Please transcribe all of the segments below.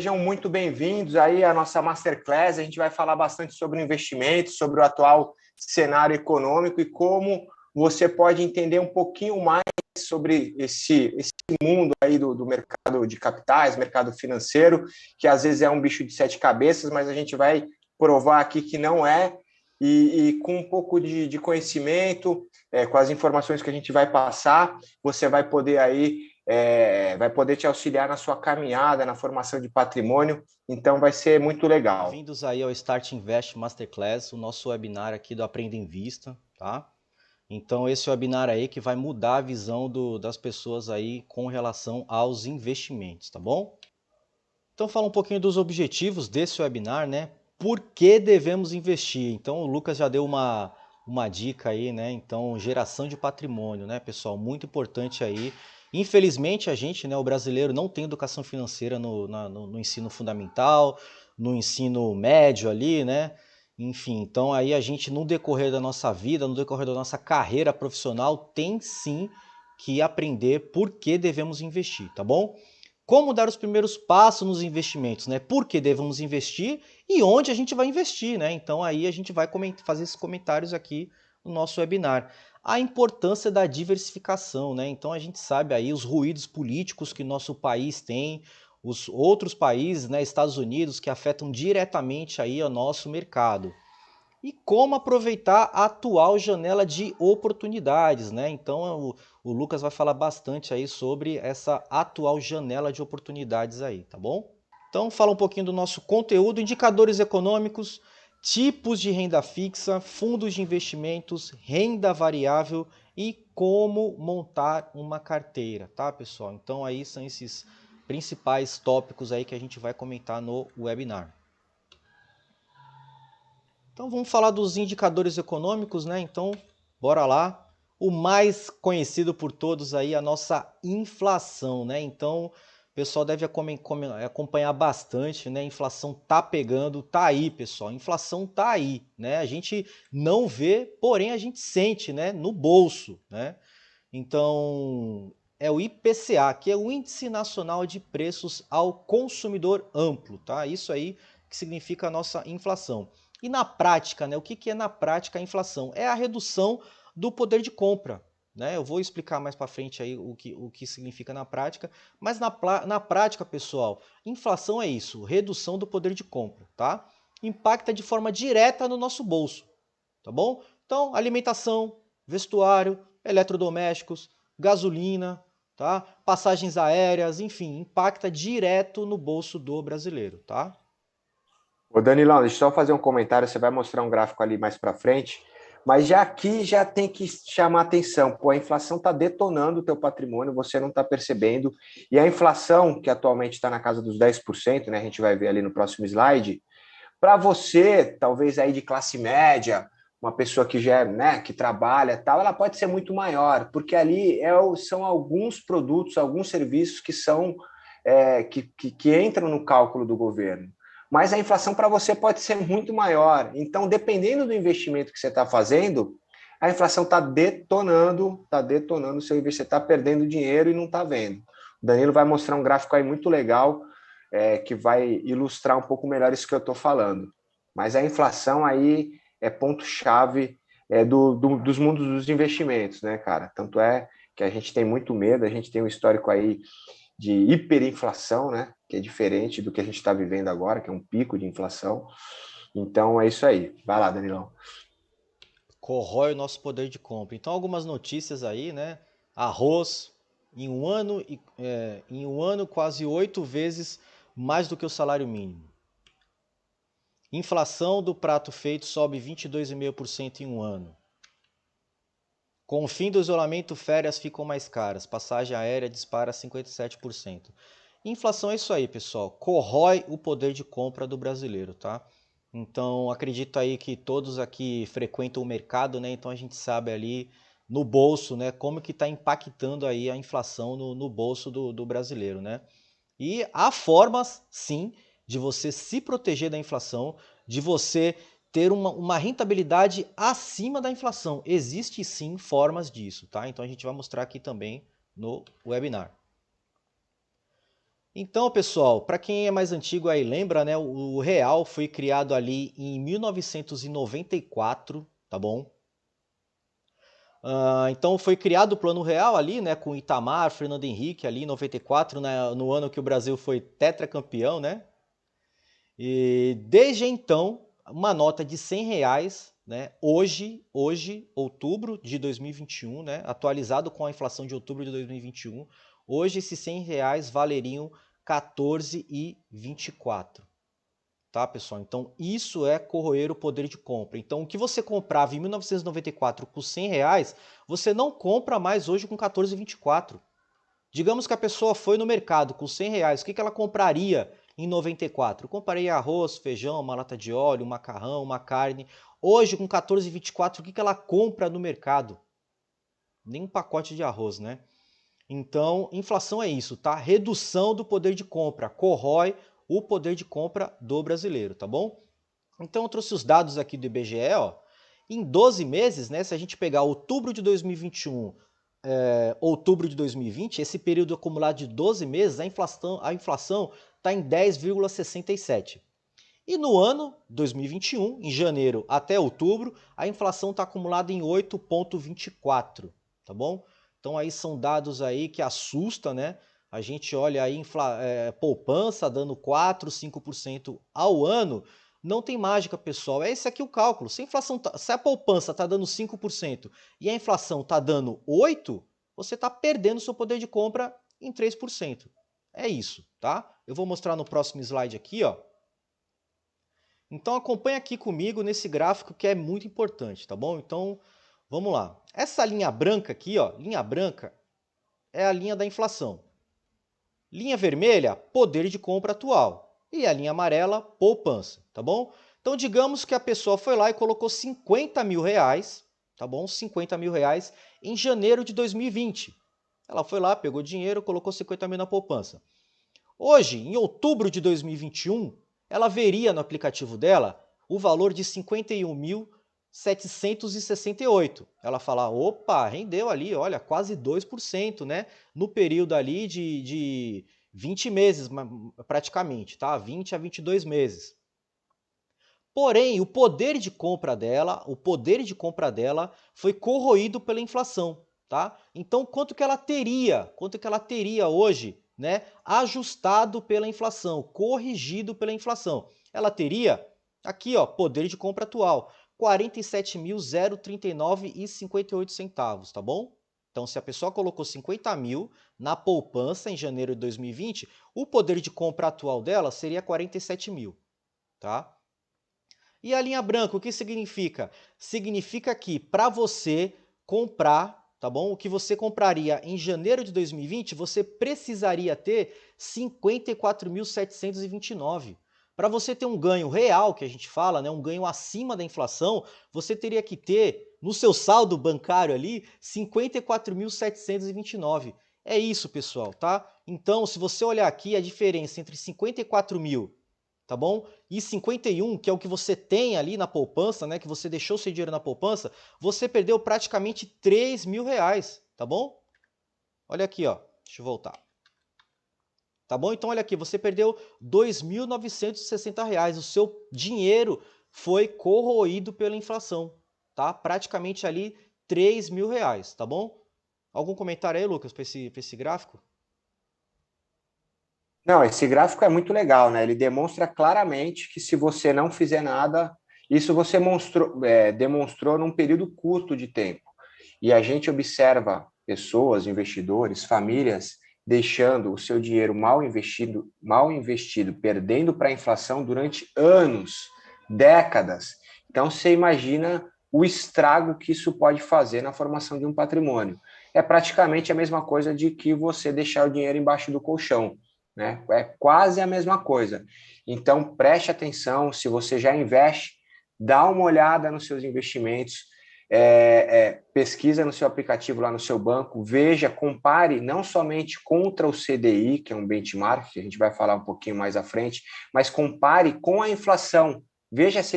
Sejam muito bem-vindos aí à nossa Masterclass. A gente vai falar bastante sobre investimentos, sobre o atual cenário econômico e como você pode entender um pouquinho mais sobre esse mundo aí do mercado de capitais, mercado financeiro, que às vezes é um bicho de sete cabeças, mas a gente vai provar aqui que não é. E com um pouco de conhecimento, com as informações que a gente vai passar, você vai poder aí vai poder te auxiliar na sua caminhada, na formação de patrimônio, então vai ser muito legal. Bem-vindos aí ao Start Invest Masterclass, o nosso webinar aqui do Aprenda em Vista, tá? Então esse webinar aí que vai mudar a visão das pessoas aí com relação aos investimentos, tá bom? Então fala um pouquinho dos objetivos desse webinar, né? Por que devemos investir? Então o Lucas já deu uma dica aí, né? Então geração de patrimônio, né, pessoal? Muito importante aí. Infelizmente a gente, né, o brasileiro não tem educação financeira no ensino fundamental, no ensino médio ali, né? Enfim, então aí a gente no decorrer da nossa vida, no decorrer da nossa carreira profissional, tem sim que aprender por que devemos investir, tá bom? Como dar os primeiros passos nos investimentos, né? Por que devemos investir e onde a gente vai investir, né? Então aí a gente vai fazer esses comentários aqui no nosso webinar. A importância da diversificação, né? Então a gente sabe aí os ruídos políticos que nosso país tem, os outros países, né, Estados Unidos, que afetam diretamente aí o nosso mercado. E como aproveitar a atual janela de oportunidades, né? Então o Lucas vai falar bastante aí sobre essa atual janela de oportunidades aí, tá bom? Então fala um pouquinho do nosso conteúdo, indicadores econômicos, tipos de renda fixa, fundos de investimentos, renda variável e como montar uma carteira, tá, pessoal? Então aí são esses principais tópicos aí que a gente vai comentar no webinar. Então vamos falar dos indicadores econômicos, né? Então, bora lá. O mais conhecido por todos aí, a nossa inflação, né? Então, o pessoal deve acompanhar bastante, né? A inflação tá pegando, tá aí, pessoal. A inflação tá aí, né? A gente não vê, porém a gente sente, né? No bolso, né? Então, é o IPCA, que é o Índice Nacional de Preços ao Consumidor Amplo, tá? Isso aí que significa a nossa inflação. E na prática, né? O que é na prática a inflação? É a redução do poder de compra, né? Eu vou explicar mais para frente aí o que significa na prática, mas na prática, pessoal, inflação é isso, redução do poder de compra, tá? Impacta de forma direta no nosso bolso, tá bom? Então, alimentação, vestuário, eletrodomésticos, gasolina, tá? Passagens aéreas, enfim, impacta direto no bolso do brasileiro, tá? Ô Danilão, deixa eu só fazer um comentário, você vai mostrar um gráfico ali mais para frente, mas já aqui já tem que chamar atenção, pô, a inflação está detonando o teu patrimônio, você não está percebendo, e a inflação, que atualmente está na casa dos 10%, né, a gente vai ver ali no próximo slide, para você, talvez aí de classe média, uma pessoa que já, né, que trabalha tal, ela pode ser muito maior, porque ali são alguns produtos, alguns serviços que são que entram no cálculo do governo. Mas a inflação para você pode ser muito maior. Então, dependendo do investimento que você está fazendo, a inflação está detonando o seu investimento, você está perdendo dinheiro e não está vendo. O Danilo vai mostrar um gráfico aí muito legal, que vai ilustrar um pouco melhor isso que eu estou falando. Mas a inflação aí é ponto-chave dos mundos dos investimentos, né, cara? Tanto é que a gente tem muito medo, a gente tem um histórico aí de hiperinflação, né? Que é diferente do que a gente está vivendo agora, que é um pico de inflação. Então é isso aí. Vai lá, Danilão. Corrói o nosso poder de compra. Então, algumas notícias aí, né? Arroz, em um ano quase 8 vezes mais do que o salário mínimo. Inflação do prato feito sobe 22,5% em um ano. Com o fim do isolamento, férias ficam mais caras. Passagem aérea dispara 57%. Inflação é isso aí, pessoal. Corrói o poder de compra do brasileiro, tá? Então, acredito aí que todos aqui frequentam o mercado, né? Então a gente sabe ali no bolso, né? Como que está impactando aí a inflação no bolso do brasileiro, né? E há formas, sim, de você se proteger da inflação, de você ter uma rentabilidade acima da inflação. Existe sim formas disso, tá? Então a gente vai mostrar aqui também no webinar. Então, pessoal, para quem é mais antigo aí lembra, né? O real foi criado ali em 1994, tá bom? Então foi criado o Plano Real ali, né? Com Itamar, Fernando Henrique ali em 94, né, no ano que o Brasil foi tetracampeão, né? E desde então, uma nota de R$ 100, né? Hoje, outubro de 2021, né? Atualizado com a inflação de outubro de 2021, hoje esses R$ 100 valeriam 14,24. Tá, pessoal? Então, isso é corroer o poder de compra. Então, o que você comprava em 1994 por R$ 100, você não compra mais hoje com 14,24. Digamos que a pessoa foi no mercado com R$ 100, o que ela compraria em 94? Compraria arroz, feijão, uma lata de óleo, um macarrão, uma carne. Hoje, com 14,24, o que ela compra no mercado? Nem um pacote de arroz, né? Então, inflação é isso, tá? Redução do poder de compra, corrói o poder de compra do brasileiro, tá bom? Então, eu trouxe os dados aqui do IBGE, ó. Em 12 meses, né? Se a gente pegar outubro de 2021, outubro de 2020, esse período acumulado de 12 meses, a inflação está em 10,67. E no ano 2021, em janeiro até outubro, a inflação está acumulada em 8,24, tá bom? Então aí são dados aí que assustam, né? A gente olha aí poupança dando 4, 5% ao ano. Não tem mágica, pessoal. É esse aqui o cálculo. Se a poupança está dando 5% e a inflação está dando 8%, você está perdendo seu poder de compra em 3%. É isso, tá? Eu vou mostrar no próximo slide aqui, ó. Então acompanha aqui comigo nesse gráfico que é muito importante, tá bom? Então vamos lá. Essa linha branca aqui, ó, linha branca é a linha da inflação. Linha vermelha, poder de compra atual. E a linha amarela, poupança, tá bom? Então digamos que a pessoa foi lá e colocou R$ 50.000, tá bom? R$ 50.000 em janeiro de 2020. Ela foi lá, pegou dinheiro, colocou 50 mil na poupança. Hoje, em outubro de 2021, ela veria no aplicativo dela o valor de 51.768. Ela fala, opa, rendeu ali, olha, quase 2%, né? No período ali de 20 meses, praticamente, tá? 20 a 22 meses. Porém, o poder de compra dela foi corroído pela inflação, tá? Então, quanto que ela teria? Quanto que ela teria hoje, né, ajustado pela inflação, corrigido pela inflação? Ela teria aqui, ó, poder de compra atual, 47.039,58 centavos, tá bom? Então, se a pessoa colocou 50 mil na poupança em janeiro de 2020, o poder de compra atual dela seria 47 mil, tá? E a linha branca, o que significa? Significa que para você comprar, tá bom? O que você compraria em janeiro de 2020, você precisaria ter 54.729. Para você ter um ganho real, que a gente fala, né, um ganho acima da inflação, você teria que ter no seu saldo bancário ali 54.729. É isso, pessoal, tá? Então, se você olhar aqui a diferença entre 54 mil, tá bom? E 51, que é o que você tem ali na poupança, né? Que você deixou seu dinheiro na poupança, você perdeu praticamente R$ 3.000, tá bom? Olha aqui, ó. Deixa eu voltar. Tá bom? Então, olha aqui, você perdeu R$ 2.960. O seu dinheiro foi corroído pela inflação, tá? Praticamente ali R$ 3.000, tá bom? Algum comentário aí, Lucas, para esse gráfico? Não, esse gráfico é muito legal, né? Ele demonstra claramente que se você não fizer nada, isso você demonstrou num período curto de tempo. E a gente observa pessoas, investidores, famílias deixando o seu dinheiro mal investido, perdendo para a inflação durante anos, décadas. Então você imagina o estrago que isso pode fazer na formação de um patrimônio. É praticamente a mesma coisa de que você deixar o dinheiro embaixo do colchão, né? É quase a mesma coisa. Então preste atenção, se você já investe, dá uma olhada nos seus investimentos, pesquisa no seu aplicativo lá no seu banco, veja, compare não somente contra o CDI, que é um benchmark, que a gente vai falar um pouquinho mais à frente, mas compare com a inflação. Veja se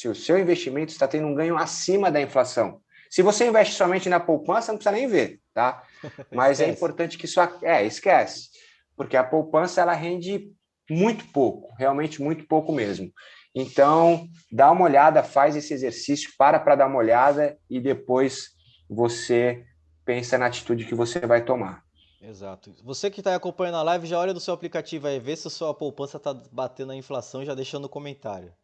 o seu investimento está tendo um ganho acima da inflação. Se você investe somente na poupança, não precisa nem ver, tá? Mas é Esquece. importante que isso esquece. porque a poupança ela rende muito pouco, realmente muito pouco mesmo. Então, dá uma olhada, faz esse exercício, para dar uma olhada e depois você pensa na atitude que você vai tomar. Exato. Você que está acompanhando a live, já olha no seu aplicativo aí, vê se a sua poupança está batendo a inflação, já deixando no comentário.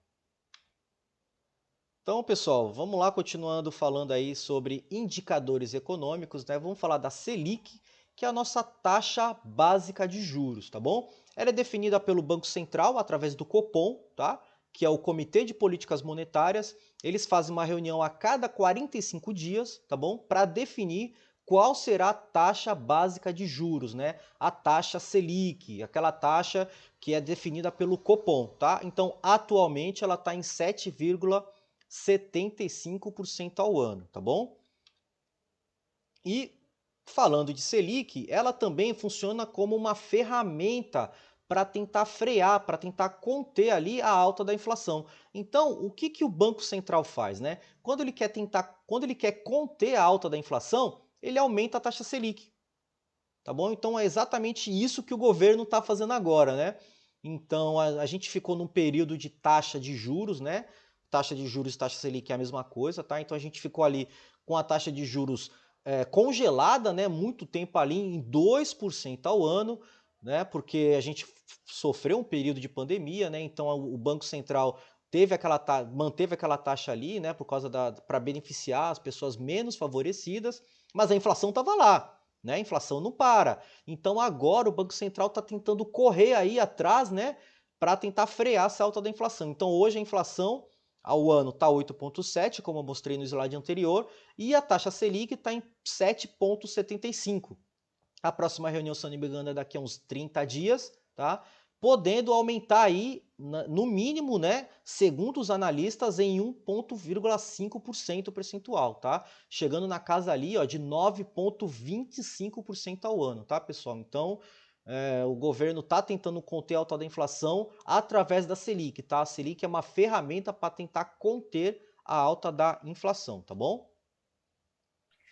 Então, pessoal, vamos lá, continuando falando aí sobre indicadores econômicos, né? Vamos falar da Selic, que é a nossa taxa básica de juros, tá bom? Ela é definida pelo Banco Central através do Copom, tá? Que é o Comitê de Políticas Monetárias. Eles fazem uma reunião a cada 45 dias, tá bom? Para definir qual será a taxa básica de juros, né? A taxa Selic, aquela taxa que é definida pelo Copom, tá? Então, atualmente ela está em 7,75% ao ano, tá bom? E falando de Selic, ela também funciona como uma ferramenta para tentar frear, para tentar conter ali a alta da inflação. Então, o que, que o Banco Central faz, né? Quando ele quer conter a alta da inflação, ele aumenta a taxa Selic, tá bom? Então é exatamente isso que o governo está fazendo agora, né? Então a gente ficou num período de taxa de juros, né? Taxa de juros e taxa Selic é a mesma coisa, tá? Então a gente ficou ali com a taxa de juros congelada, né? Muito tempo ali em 2% ao ano, né? Porque a gente sofreu um período de pandemia, né? Então o Banco Central manteve aquela taxa ali, né? Por causa para beneficiar as pessoas menos favorecidas, mas a inflação estava lá. Né? A inflação não para. Então agora o Banco Central está tentando correr aí atrás, né, para tentar frear essa alta da inflação. Então hoje a inflação ao ano está 8,7, como eu mostrei no slide anterior, e a taxa Selic está em 7,75. A próxima reunião, se não me engano, é daqui a uns 30 dias, tá? Podendo aumentar aí, no mínimo, né, segundo os analistas, em 1,5% percentual, tá? Chegando na casa ali, ó, de 9,25% ao ano, tá, pessoal? Então, o governo está tentando conter a alta da inflação através da Selic, tá? A Selic é uma ferramenta para tentar conter a alta da inflação, tá bom?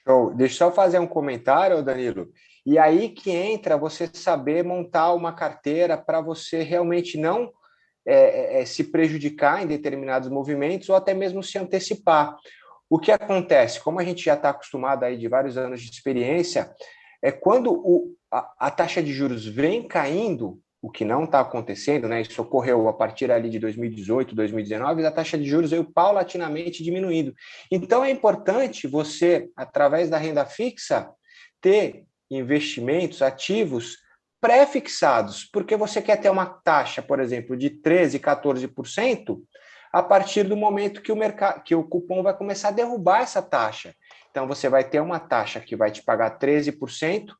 Show. Deixa eu só fazer um comentário, Danilo. E aí que entra você saber montar uma carteira para você realmente não se prejudicar em determinados movimentos ou até mesmo se antecipar. O que acontece? Como a gente já está acostumado aí de vários anos de experiência, é quando a taxa de juros vem caindo, o que não está acontecendo, né? Isso ocorreu a partir ali de 2018, 2019, a taxa de juros veio paulatinamente diminuindo. Então é importante você, através da renda fixa, ter investimentos ativos pré-fixados, porque você quer ter uma taxa, por exemplo, de 13, 14%, a partir do momento que o cupom vai começar a derrubar essa taxa. Então, você vai ter uma taxa que vai te pagar 13%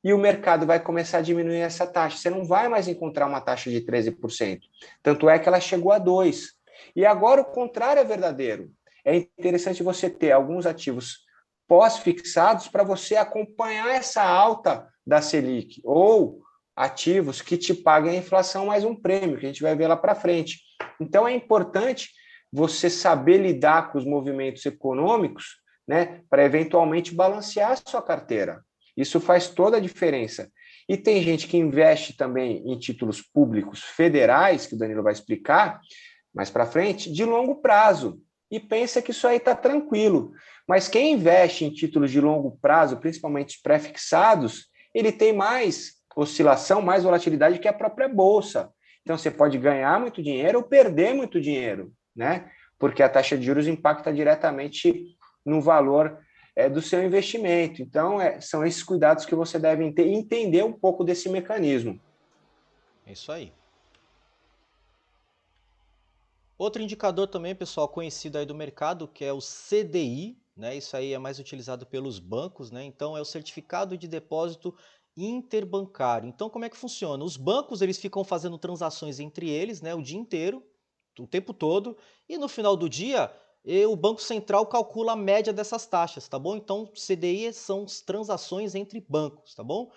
e o mercado vai começar a diminuir essa taxa. Você não vai mais encontrar uma taxa de 13%. Tanto é que ela chegou a 2%. E agora o contrário é verdadeiro. É interessante você ter alguns ativos pós-fixados para você acompanhar essa alta da Selic, ou ativos que te paguem a inflação mais um prêmio, que a gente vai ver lá para frente. Então é importante você saber lidar com os movimentos econômicos, né, para eventualmente balancear a sua carteira. Isso faz toda a diferença. E tem gente que investe também em títulos públicos federais, que o Danilo vai explicar mais para frente, de longo prazo. E pensa que isso aí está tranquilo. Mas quem investe em títulos de longo prazo, principalmente pré-fixados, ele tem mais oscilação, mais volatilidade que a própria bolsa. Então você pode ganhar muito dinheiro ou perder muito dinheiro, né? Porque a taxa de juros impacta diretamente no valor do seu investimento. Então, são esses cuidados que você deve ter e entender um pouco desse mecanismo. É isso aí. Outro indicador também, pessoal, conhecido aí do mercado, que é o CDI, né? Isso aí é mais utilizado pelos bancos, né? Então é o certificado de depósito interbancário. Então como é que funciona? Os bancos eles ficam fazendo transações entre eles, né, o dia inteiro, o tempo todo, e no final do dia o Banco Central calcula a média dessas taxas, tá bom? Então CDI são as transações entre bancos, tá bom?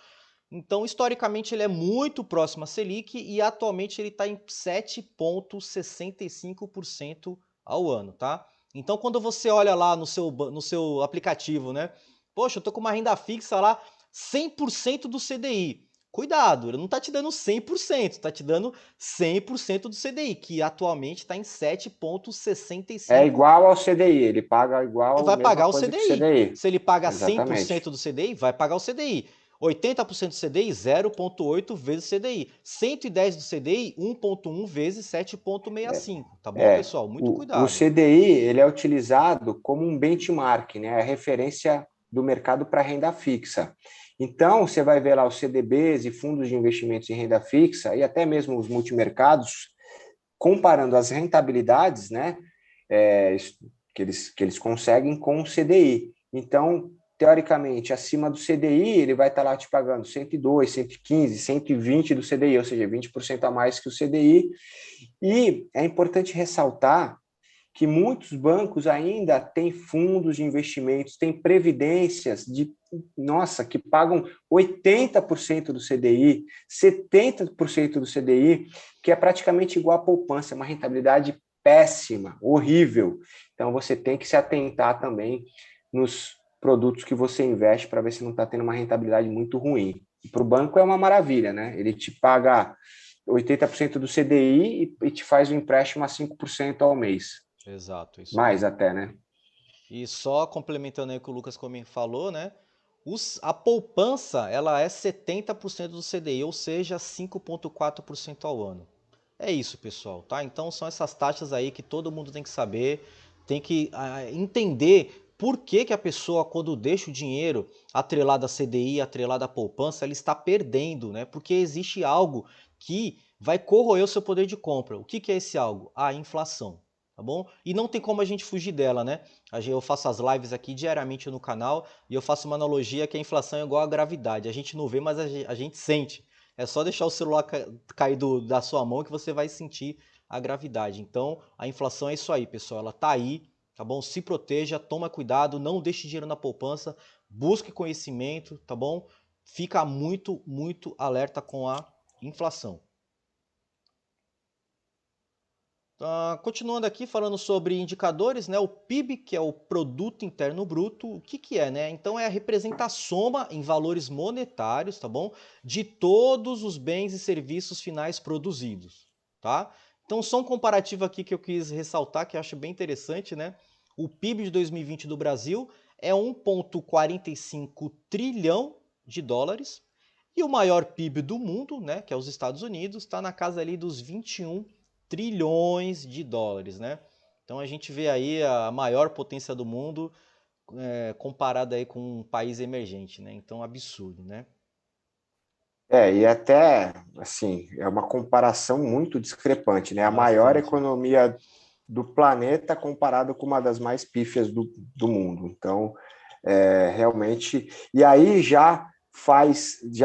Então, historicamente, ele é muito próximo à Selic e atualmente ele está em 7,65% ao ano, tá? Então, quando você olha lá no seu aplicativo, né? Poxa, eu tô com uma renda fixa lá 100% do CDI. Cuidado, ele não está te dando 100%, está te dando 100% do CDI, que atualmente está em É 7,65%. igual ao CDI, ele paga igual, Vai mesma pagar o coisa que o CDI. CDI. Se ele paga 100% Exatamente. do CDI, vai pagar o CDI. 80% do CDI, 0,8 vezes CDI. 110 do CDI, 1,1 vezes 7,65. Tá bom, É, pessoal? Muito o cuidado. CDI ele é utilizado como um benchmark, né? A referência do mercado para renda fixa. Então, você vai ver lá os CDBs e fundos de investimentos em renda fixa e até mesmo os multimercados, comparando as rentabilidades, né? É, que eles conseguem com o CDI. Então, teoricamente, acima do CDI, ele vai estar lá te pagando 102, 115, 120 do CDI, ou seja, 20% a mais que o CDI. E é importante ressaltar que muitos bancos ainda têm fundos de investimentos, têm previdências nossa, que pagam 80% do CDI, 70% do CDI, que é praticamente igual à poupança, é uma rentabilidade péssima, horrível. Então você tem que se atentar também nos produtos que você investe para ver se não está tendo uma rentabilidade muito ruim. Para o banco é uma maravilha, né? Ele te paga 80% do CDI e te faz um empréstimo a 5% ao mês. Exato, isso Mais mesmo. até, né? E só complementando aí o que o Lucas falou, né? A poupança, ela é 70% do CDI, ou seja, 5,4% ao ano. É isso, pessoal, tá? Então são essas taxas aí que todo mundo tem que saber, tem que entender por que a pessoa, quando deixa o dinheiro atrelado a CDI, atrelado à poupança, ela está perdendo, né? Porque existe algo que vai corroer o seu poder de compra. O que é esse algo? A inflação, tá bom? E não tem como a gente fugir dela, né? Eu faço as lives aqui diariamente no canal e eu faço uma analogia que a inflação é igual à gravidade. A gente não vê, mas a gente sente. É só deixar o celular cair da sua mão que você vai sentir a gravidade. Então, a inflação é isso aí, pessoal. Ela tá aí, tá bom? Se proteja, toma cuidado, não deixe dinheiro na poupança, busque conhecimento, tá bom? Fica muito, muito alerta com a inflação. Continuando aqui falando sobre indicadores, né? O PIB, que é o Produto Interno Bruto, o que é, né? Então representa a soma em valores monetários, tá bom? De todos os bens e serviços finais produzidos, tá? Então só um comparativo aqui que eu quis ressaltar, que eu acho bem interessante, né? O PIB de 2020 do Brasil é 1,45 trilhão de dólares e o maior PIB do mundo, né, que é os Estados Unidos, está na casa ali dos 21 trilhões de dólares, né? Então a gente vê aí a maior potência do mundo comparada aí com um país emergente, né? Então absurdo, né? E até, assim, é uma comparação muito discrepante, né? A maior Bastante. economia do planeta comparado com uma das mais pífias do mundo. Então, realmente. E aí já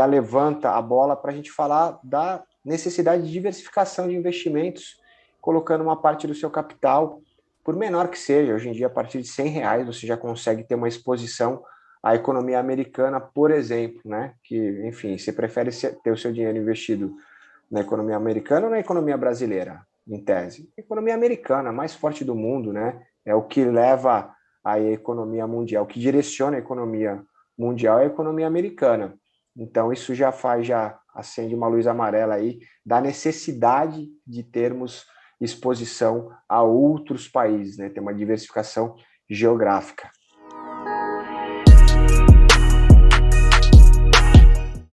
levanta a bola para a gente falar da necessidade de diversificação de investimentos, colocando uma parte do seu capital, por menor que seja. Hoje em dia, a partir de R$ 100, você já consegue ter uma exposição à economia americana, por exemplo, né? Que, enfim, você prefere ter o seu dinheiro investido na economia americana ou na economia brasileira, em tese? A economia americana, a mais forte do mundo, né? É o que leva a economia mundial, o que direciona a economia mundial é a economia americana. Então, isso já acende uma luz amarela aí da necessidade de termos exposição a outros países, né? Ter uma diversificação geográfica.